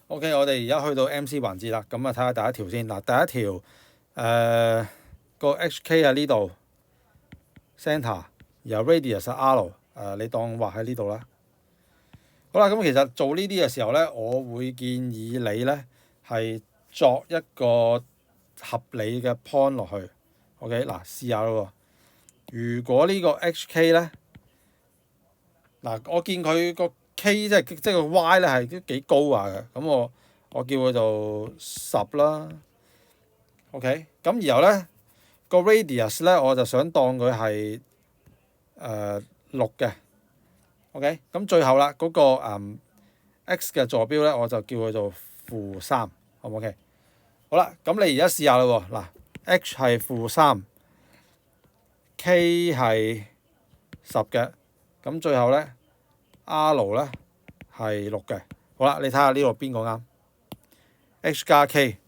OK，我哋而家去到 MC 環節啦，咁啊睇下第一條先。嗱，第一條個 HK 喺呢度 centre，然後 radius 係 R，你當畫喺呢度啦。好啦，咁其實做呢啲嘅時候咧，我會建議你咧係作一個合理嘅 point 落去。OK，嗱試下咯喎。如果呢個 HK 咧，嗱我見佢個 K 即係個 Y 咧係都幾高下嘅，咁我叫佢做10啦。OK，咁然後咧個 radius 咧我就想當佢係6嘅。OK，咁最後啦嗰、個x 嘅坐標咧我就叫佢做-3，好唔 OK？好啦，咁你而家試下啦喎，嗱 h 係-3，k 係10嘅，咁最後咧 r 咧係6嘅。好啦，你睇下呢度邊個啱 ？h 加 k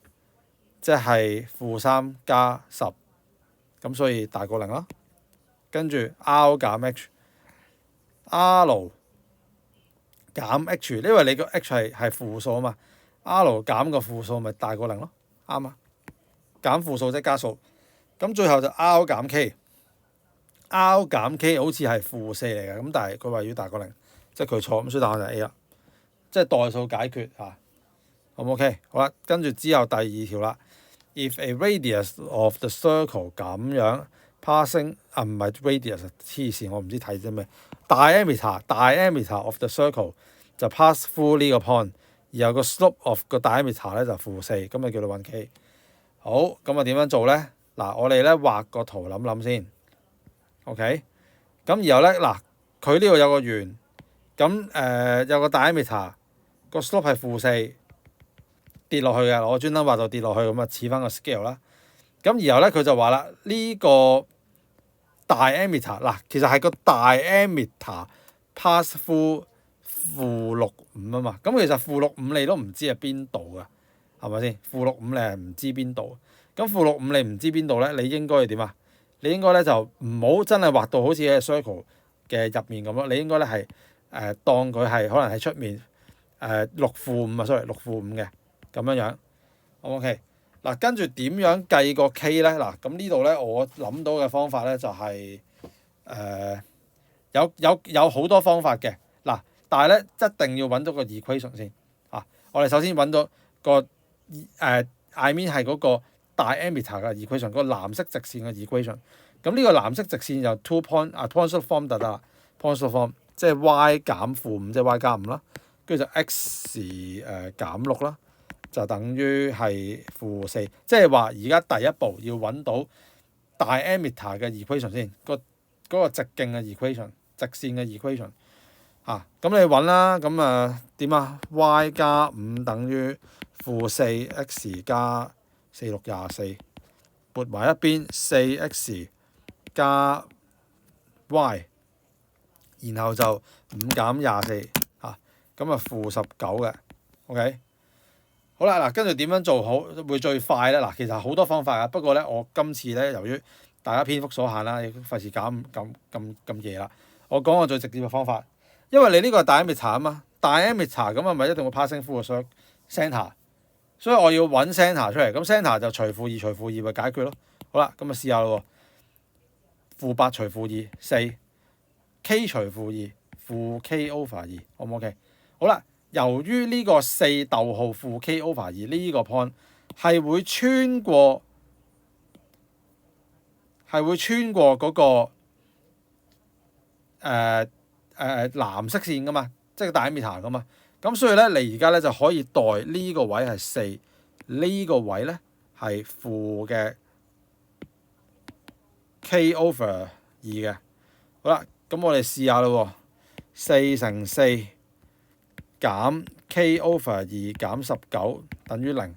即係-3加10，咁所以大過0啦。跟住 r 減 h，r 減 h，因為你個 h 係負數啊嘛 ，r 減個負數咪大過0咯，啱啊。減負數即係加數，咁最後就 r 減 k，r 減 k 好似係-4嚟嘅，咁但係佢話要大過0，即係佢錯，咁所以答案就係 A 啦，即係代數解決嚇。好唔 OK？好啦，跟住之後第二條啦。If a radius of the circle 咁樣 passing 唔係 radius 黐線，我唔知睇啲咩 diameter of the circle 就 pass through 呢個 point， 然後個 slope of 個 diameter 咧就-4，咁就叫你揾 K。好，咁啊點樣做咧？嗱，我哋咧畫個圖諗諗先。OK，咁然後咧嗱，佢呢度有個圓，咁有個 diameter，個 slope 係-4。跌落去嘅，我專登畫到跌落去咁啊，似翻個 scale 啦。咁然後咧，佢就話啦，呢個 diameter 嗱，其實係個 diameter pass through -65啊嘛。咁其實-65你都唔知係邊度噶，係咪先？-65你係唔知邊度。咁-65你唔知邊度咧，你應該係點啊？你應該咧就唔好真係畫到好似喺 circle 嘅入面咁咯。你應該咧係當佢係可能喺出面6-5啊，sorry 6-5嘅。咁樣樣 ，OK。嗱，跟住點樣計個 K 咧？嗱，咁呢度咧，我諗到嘅方法咧就係、有好多方法嘅。嗱，但係咧一定要揾到個 equation 先。我哋首先揾到個I mean 係嗰個 diameter 嘅 equation，個藍色直線嘅 equation。咁呢個藍色直線就 Poisson form 就得啦。Poisson form 即係 y 減-5，即係 y 加5啦。跟住就 x 減6啦。就等於係-4，即係話而家第一步要揾到 diameter 嘅 equation 先，嗰個直徑嘅 equation， 直線嘅 equation 咁你揾啦，咁點啊 ？y 加5等於-4，x 加4、6、24，撥埋一邊4x 加 y， 然後就5減24咁-19嘅 ，OK。好啦，嗱，跟住點樣做好會最快咧？嗱，其實好多方法啊，不過咧，我今次咧由於大家篇幅所限啦，亦都費事搞咁夜啦，我講個最直接嘅方法，因為你呢個係 diameter 啊嘛 ，diameter 咁啊咪一定會 passing through 個 centre，所以我要揾 centre 出嚟，咁 centre 就除-2除-2咪解決咯。好啦，咁啊試下咯喎，-8除-2 4，k 除-2-k over 2，好唔 OK？好啦。由於呢個4-k over 2呢個 point 係會穿過嗰個藍色線噶嘛，即係 diameter 噶嘛，咁所以咧你而家咧就可以代呢個位係4，呢個位咧係負嘅 k over 2嘅。好啦，咁我哋試下咯喎，4乘4減 k over 2減19等於0，16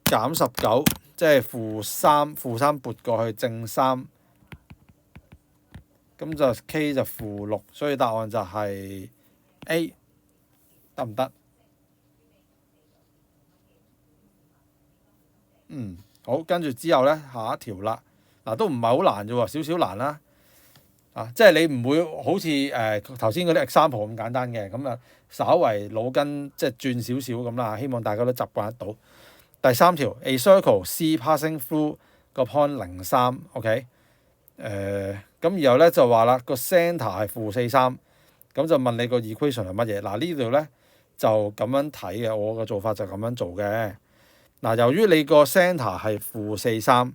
減19即係負3撥過去正3，咁就 k 就-6，所以答案就係 A， 得唔得？好，跟住之後咧下一條啦，嗱都唔係好難啫喎，少少難啦。即係你唔會好似頭先嗰啲 example 咁簡單嘅，咁啊稍為腦筋即係轉少少咁啦，希望大家都習慣得到。第三條 A circle C passing through 個 point 0.3 OK， 咁然後咧就話啦個 centre 係-4.3，咁就問你個 equation 係乜嘢？嗱呢度咧就咁樣睇嘅，我個做法就咁樣做嘅。嗱由於你個 centre 係-4.3。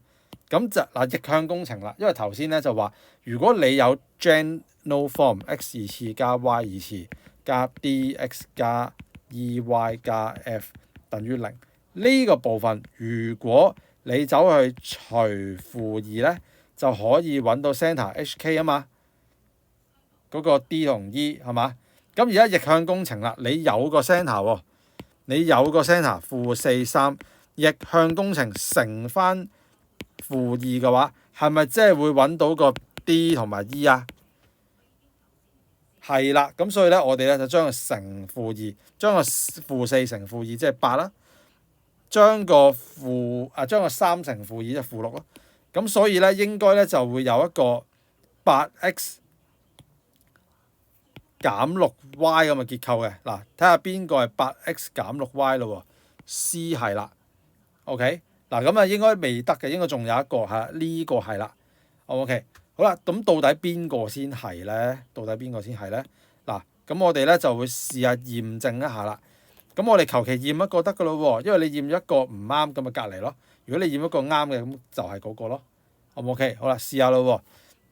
咁就逆向工程啦，因為頭先咧就話，如果你有 general form x 二次加 y 二次加 dx 加 ey 加 f 等於0呢個部分，如果你走去除-2咧，就可以揾到 centre hk 啊嘛，嗰個 d 同 e 係嘛？咁而家逆向工程啦，你有個 centre 喎，你有個 centre -4.3，逆向工程乘翻-2嘅話，係咪即係會揾到個 D 同埋 E 啊？係啦，咁所以咧，我哋咧就將佢乘-2，將個-4乘-2即係8啦，將個3乘-2即係-6咯。咁所以咧，應該咧就會有一個 8x 減 6y 咁嘅結構嘅。嗱，睇下邊個係 8x 減 6y 咯，C 係啦 ，OK。嗱咁啊，應該未得嘅，應該仲有一個係呢個係啦。OK， 好啦，咁到底邊個先係咧？嗱，咁我哋咧就會試下驗證一下啦。咁我哋求其驗一個得噶咯喎，因為你驗一個唔啱咁咪隔離咯。如果你驗一個啱嘅，咁就係嗰個咯。OK，好啦，試下咯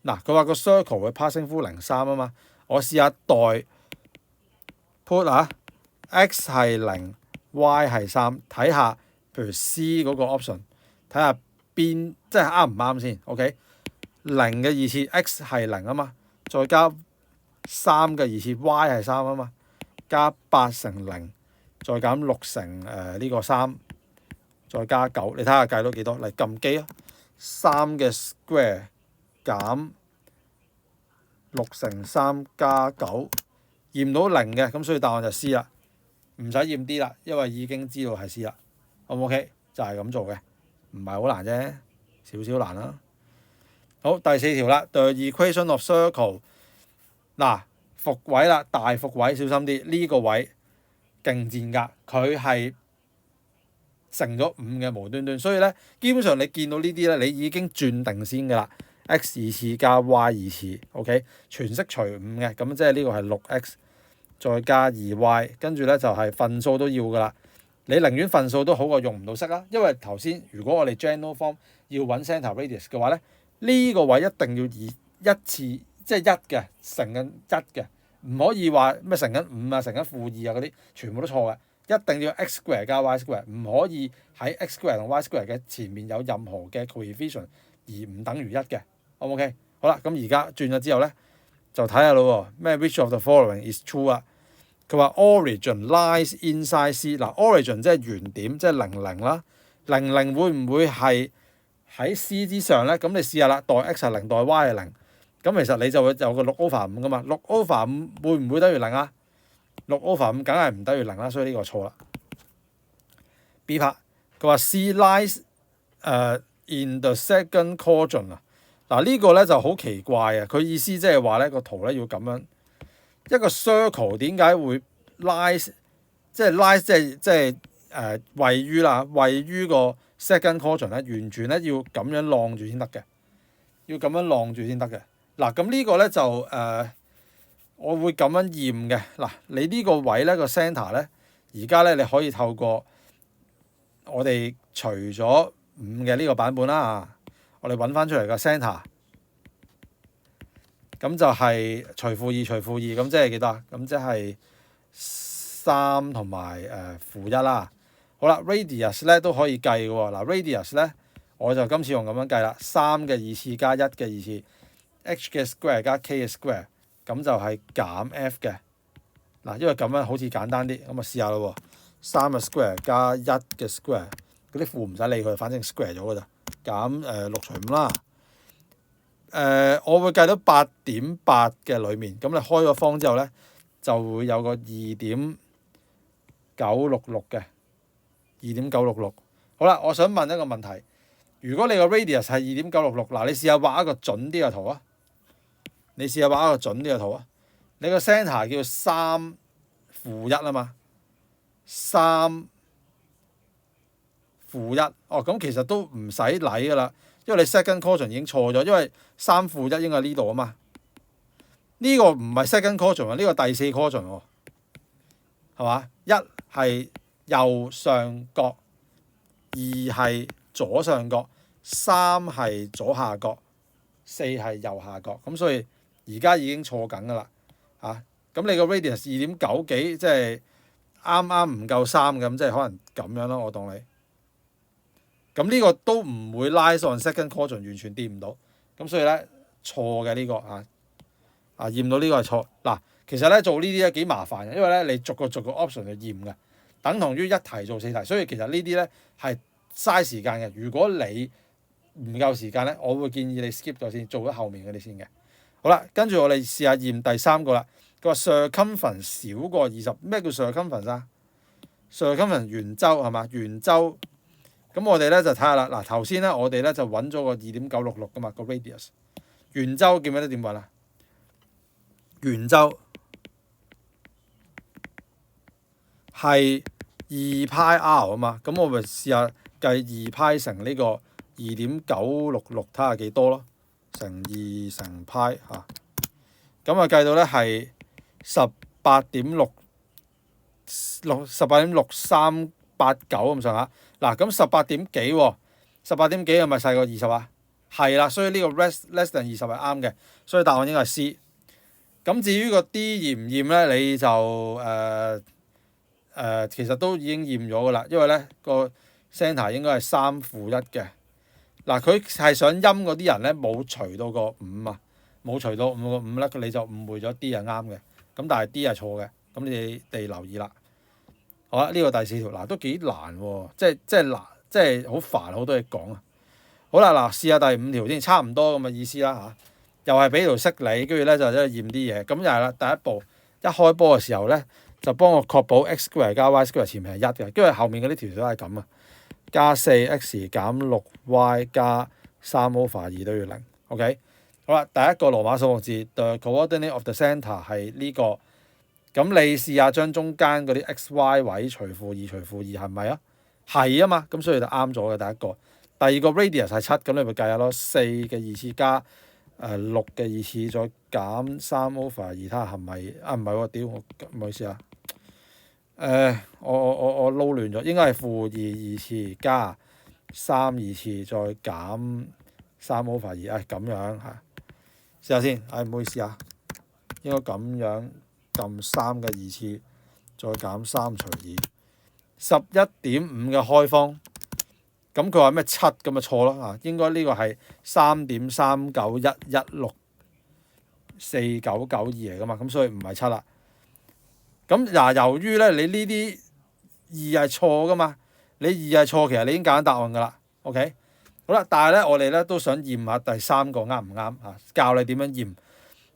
喎。嗱，佢話個 circle 會 passing through 0.3啊嘛，我試下代 put 啊 ，x 係0，y 係3，睇下。譬如 C 嗰個 option， 睇下邊即係啱唔啱先 ，OK？ 0嘅二次 x 係0啊嘛，再加3嘅二次 y 係3啊嘛，加8乘0，再減6乘呢個3，再加9，你睇下計到幾多？嚟撳機啊！3嘅 square 減6乘3加9，驗到0嘅，咁所以答案就 C 啦，唔使驗 D 啦，因為已經知道係 C 啦。OK， 就係咁做嘅，唔係好難啫，少少難啦。好，第4條啦 ，The equation of circle， 嗱復位啦，大復位，小心啲，呢個位勁賤格，佢係乘咗5嘅無端端，所以咧基本上你見到呢啲咧，你已經轉定先㗎啦 ，x 二次加 y 二次 ，OK， 全式除5嘅，咁即係呢個係6x 再加2y，跟住咧就係份數都要㗎啦。你寧願份數都好過用唔到式啦，因為頭先如果我哋 general form 要揾 centre radius 嘅話咧，呢個位一定要以一次即係1嘅乘緊1嘅，唔可以話咩乘緊5啊、乘緊-2啊嗰啲，全部都錯嘅，一定要 x square 加 y square， 唔可以喺 x square 同 y square 嘅前面有任何嘅 coefficient 而唔等於1嘅。OK， 好啦，咁而家轉咗之後咧，就睇下咯喎，咩 which of the following is true 啊？佢話 origin lies inside C， 嗱 origin 即係原點，即係00啦。00會唔會係喺 C 之上咧？咁你試下啦，代 x 係0，代 y 係0，咁其實你就會有個6/5噶嘛。6/5會唔會等於0啊？6/5梗係唔等於0啦，所以呢個錯啦。B part 佢話 C lies in the second quadrant 啊。嗱呢個咧就好奇怪啊！佢意思即係話咧個圖咧要咁樣。一個 circle 點解會 lies 即係位於個 second quadrant 咧，完全咧要咁樣晾住先得嘅，嗱咁呢個咧就我會咁樣驗嘅。嗱你呢個位咧個 centre 咧，而家咧你可以透過我哋除咗5嘅呢個版本啦，我哋揾翻出嚟個 centre。咁就係除-2除-2，咁即係幾多啊？咁即係3同埋-1啦。好啦 ，radius 咧都可以計嘅喎。嗱 radius 咧我就今次用咁樣計啦，3嘅二次加1嘅二次 ，h 嘅 square 加 k 嘅 square， 咁就係減 f 嘅。嗱，因為咁樣好似簡單啲，咁啊試下咯喎。3嘅 square 加1嘅 square， 嗰啲負唔使理佢，反正 square 咗㗎咋。減6除5啦。我會計到8.8嘅裏面，咁你開咗方之後咧，就會有個2.966嘅2.966。好啦，我想問一個問題，如果你個 radius 係2.966，嗱你試下畫一個準啲嘅圖啊。你試下畫一個準啲嘅圖啊。你個 centre 叫3-1啊嘛，3-1。哦，咁其實都唔使理㗎啦，因為你 second quadrant 已經錯咗，因為3-1應該係呢度啊嘛。呢個唔係 second quadrant 啊，呢個第4 quadrant 喎，係嘛？一係右上角，二係左上角，三係左下角，四係右下角。咁所以而家已經錯緊㗎啦，嚇。咁你個 radius 2.9幾，即係啱啱唔夠3咁，即係可能咁樣咯。我當你。咁呢個都唔會 lies on second quadrant，完全掂唔到。咁所以咧錯嘅呢個驗到呢個係錯。嗱，其實咧做呢啲咧幾麻煩嘅，因為咧你逐個 option 去驗嘅，等同於一題做4題，所以其實呢啲咧係嘥時間嘅。如果你唔夠時間咧，我會建議你 skip 咗先，做咗後面嗰啲先嘅。好啦，跟住我哋試下驗第3個啦。佢話 circumference 少過20，咩叫 circumference 啊？circumference 圓周係嘛？圓周。咁我哋咧就睇下啦。嗱，頭先咧我哋咧就揾咗個2.966噶嘛，個 radius。圓周記唔記得點揾啊？圓周係2πr 啊嘛，咁我咪試下計2π乘呢個2.966，睇下幾多咯，乘2乘派嚇。咁計到咧係18.6389咁上下。嗱，咁18點幾喎？18點幾係咪細過20啊？係啦，所以呢個 less than 20係啱嘅，所以答案應該係 C。咁至於個 D 驗唔驗咧，你就其實都已經驗咗噶啦，因為咧個 centre 應該係3-1嘅。嗱，佢係想陰嗰啲人咧冇除到個5啊，冇除到5個5咧，你就誤會咗 D 係啱嘅。咁但係 D 係錯嘅，咁你哋留意啦。好啦，呢個第4條嗱都幾難喎，即係好煩，好多嘢講啊。好啦，嗱試下第5條先，差唔多咁嘅意思啦嚇。又係俾條式你，跟住咧就喺度驗啲嘢。咁又係啦，第一步一開波嘅時候咧，就幫我確保 x square 加 y square 前面係1嘅，跟住後面嗰啲條都係咁啊。加 4x 減 6y 加3/2都要0。OK， 好啦，第一個羅馬數目字 the coordinate of the centre 係呢個。咁你試下將中間嗰啲 x、y 位除負2除負2係咪啊？係啊嘛，咁所以就啱咗嘅第一個。第二個 radius 係7，咁你咪計下咯，4嘅2次加6嘅2次再減3/2，睇下係咪啊？唔係喎，屌我唔好意思啊。我撈亂咗，應該係負2次加3 2次再減3/2。咁樣嚇，試下先。唔好意思啊，應該咁樣。撳3嘅2次，再減3除2，11.5嘅開方。咁佢話咩7咁咪錯咯嚇，應該呢個係3.391164992嚟噶嘛，咁所以唔係7啦。咁嗱，由於咧你呢啲2係錯噶嘛，你2係錯，其實你已經揀緊答案噶啦。OK， 好啦，但係咧我哋咧都想驗下第3個啱唔啱嚇，教你點樣驗。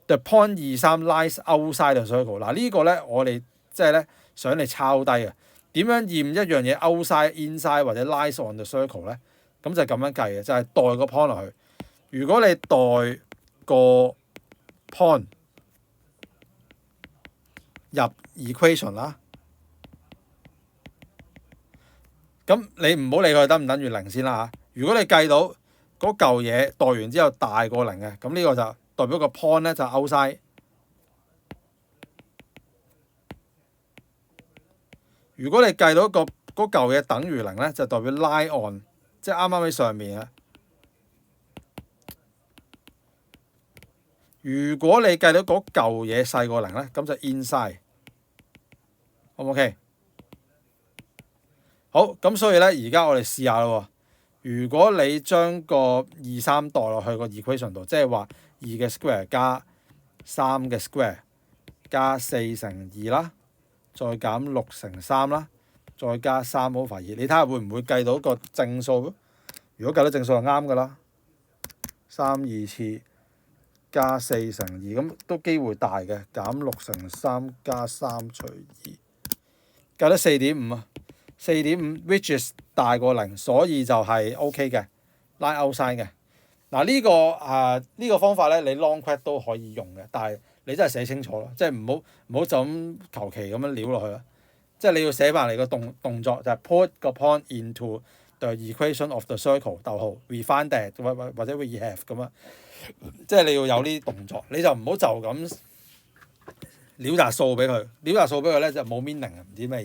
The point 23 lies outside the circle。嗱呢個咧，我哋即係咧想你抄低啊。點樣驗一樣嘢 outside、inside 或者 lies on the circle 咧？咁就咁樣計嘅，就係代個 point 落去。如果你代個 point 入 equation 啦，咁你唔好理佢等唔等於0先啦嚇。如果你計到嗰嚿嘢代完之後大過0嘅，咁呢個就代表個 point 咧就 outside。如果你計到嗰嚿嘢等於0咧，就代表 lie on， 即係啱啱喺上面嘅。如果你計到嗰嚿嘢細過0咧，咁就 inside。好唔 OK？ 好，咁所以咧，而家我哋試下咯。如果你將個23代落去個 equation 度，即係話2嘅 square 加3嘅 square 加4乘2啦，再減6乘3啦，再加3/2，你睇下會唔會計到個正數？如果計到正數就啱㗎啦。3 2次加4乘2，咁都機會大嘅，減6乘3加3除2，計得4.5啊。4.5 which is 大過0，所以就係 OK 嘅，拉 outside 嘅。嗱呢個方法咧，你 long quest 都可以用嘅，但係你真係寫清楚咯，即係唔好就咁求其咁樣撩落去啦。即係你要寫埋你個動作，就係 put 個 point into the equation of the circle，逗號 refine that 或者 rehave 咁啊。即係你要有呢啲動作，你就唔好就咁撩紮數俾佢，撩紮數俾佢咧就冇 meaning啊，唔知咩意